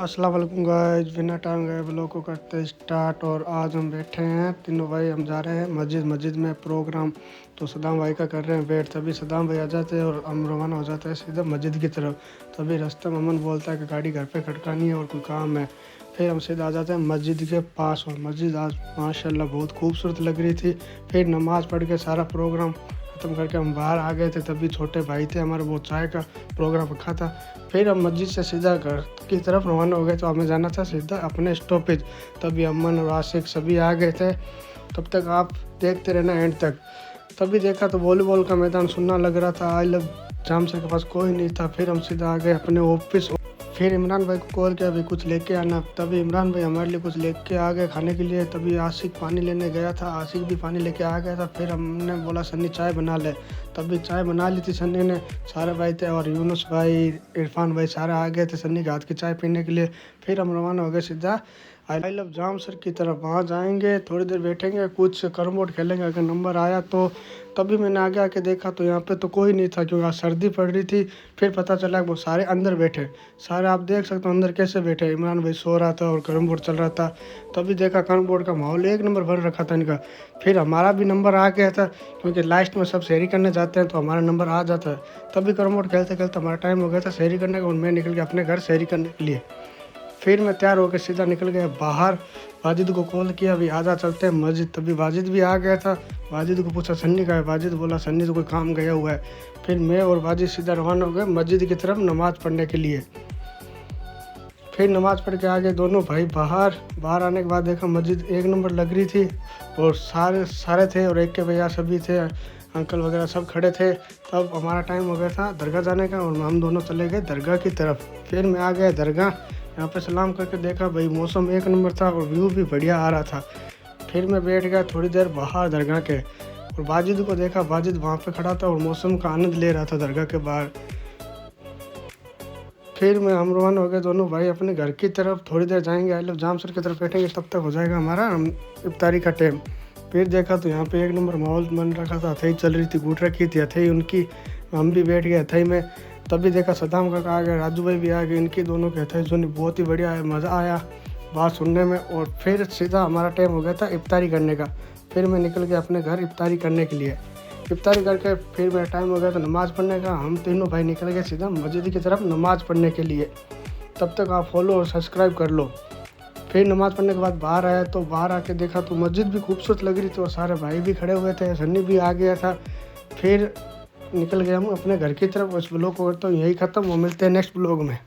अस्सलाम वालेकुम गाइस, बिना टाइम गए ब्लॉग को करते स्टार्ट। और आज हम बैठे हैं तीनों भाई, हम जा रहे हैं मस्जिद में प्रोग्राम। तो सदाम भाई का कर रहे हैं वेट। तभी सदाम भाई आ जाते हैं और हम रवाना हो जाते हैं सीधा मस्जिद की तरफ। तभी रास्ते में अमन बोलता है कि गाड़ी घर पे खटकानी है और कोई काम है। फिर हम सीधा आ जाते हैं मस्जिद के पास। और मस्जिद आज माशाल्लाह बहुत खूबसूरत लग रही थी। फिर नमाज़ पढ़ के सारा प्रोग्राम ख़त्म करके हम बाहर आ गए थे। तभी छोटे भाई थे हमारे, वो चाय का प्रोग्राम रखा था। फिर हम मस्जिद से सीधा घर की तरफ रवाना हो गए। तो हमें जाना था सीधा अपने स्टॉपेज। तभी अमन और आशिक सभी आ गए थे। तब तक आप देखते रहना एंड तक। तभी देखा तो वॉलीबॉल का मैदान सुनना लग रहा था। आई लव जाम सर के पास कोई नहीं था। फिर हम सीधा आ गए अपने ऑफिस। फिर इमरान भाई को कॉल किया, अभी कुछ लेके आना। तभी इमरान भाई हमारे लिए कुछ लेके आ गए खाने के लिए। तभी आशिक पानी लेने गया था, आशिक भी पानी लेके आ गया था। फिर हमने बोला सन्नी चाय बना ले। तभी चाय बना ली थी सन्नी ने। सारे भाई थे और यूनुस भाई, इरफान भाई सारे आ गए थे सन्नी के हाथ की चाय पीने के लिए। फिर हम रवाना हो गए सीधा आई लव जाम सर की तरफ। वहाँ जाएंगे, थोड़ी देर बैठेंगे, कुछ कैरम बोर्ड खेलेंगे। अगर नंबर आया तो तभी मैंने आगे आके देखा तो यहाँ पे तो कोई नहीं था, क्योंकि आज सर्दी पड़ रही थी। फिर पता चला वो सारे अंदर बैठे, सारे आप देख सकते हो अंदर कैसे बैठे। इमरान भाई सो रहा था और कैरम बोर्ड चल रहा था। तभी देखा कैरम बोर्ड का माहौल एक नंबर भर रखा था इनका। फिर हमारा भी नंबर आ गया था, क्योंकि लास्ट में सब शहरी करने जाते हैं तो हमारा नंबर आ जाता है। तभी कैरम बोर्ड खेलते खेलते हमारा टाइम हो गया था शहरी करने का और मैं निकल गया अपने घर शहरी करने के लिए। फिर मैं तैयार होकर सीधा निकल गया बाहर। वाजिद को कॉल किया, अभी आजा चलते हैं मस्जिद। तभी वाजिद भी आ गया था। वाजिद को पूछा सन्नी का है। वाजिद बोला सन्नी तो कोई काम गया हुआ है। फिर मैं और वाजिद सीधा रवाना हो गए मस्जिद की तरफ नमाज़ पढ़ने के लिए। फिर नमाज़ पढ़ के आ गए दोनों भाई बाहर आने के बाद देखा मस्जिद एक नंबर लग रही थी और सारे थे और एक के भैया सभी थे, अंकल वगैरह सब खड़े थे। तब हमारा टाइम हो गया था दरगाह जाने का और हम दोनों चले गए दरगाह की तरफ। फिर मैं आ गया दरगाह, यहाँ पे सलाम करके देखा भाई मौसम एक नंबर था और व्यू भी बढ़िया आ रहा था। फिर मैं बैठ गया थोड़ी देर बाहर दरगाह के और वाजिद को देखा। वाजिद वहाँ पे खड़ा था और मौसम का आनंद ले रहा था दरगाह के बाहर। फिर मैं हम रवाना हो गए दोनों भाई अपने घर की तरफ। थोड़ी देर जाएंगे आई लव जाम सर की तरफ बैठेंगे, तब तक हो जाएगा हमारा इफ्तारी का टाइम। फिर देखा तो यहाँ पे एक नंबर माहौल बन रखा था, हथई चल रही थी, गुट रखी थी हथई उनकी। हम भी बैठ गए हथई में। तभी देखा सदाम काका आ गए, राजू भाई भी आ गए, इनकी दोनों के हथई सुनी, बहुत ही बढ़िया है, मज़ा आया बात सुनने में। और फिर सीधा हमारा टाइम हो गया था इफ्तारी करने का। फिर मैं निकल गया अपने घर इफ्तारी करने के लिए। इफ्तारी करके फिर मेरा टाइम हो गया था नमाज़ पढ़ने का। हम तीनों भाई निकल गए सीधा मस्जिद की तरफ नमाज़ पढ़ने के लिए। तब तक आप फॉलो और सब्सक्राइब कर लो। फिर नमाज़ पढ़ने के बाद बाहर आया तो बाहर आके देखा तो मस्जिद भी खूबसूरत लग रही थी और सारे भाई भी खड़े हुए थे, सन्नी भी आ गया था। फिर निकल गए हम अपने घर की तरफ। उस ब्लॉग को करता हूँ यही ख़त्म, वो मिलते हैं नेक्स्ट ब्लॉग में।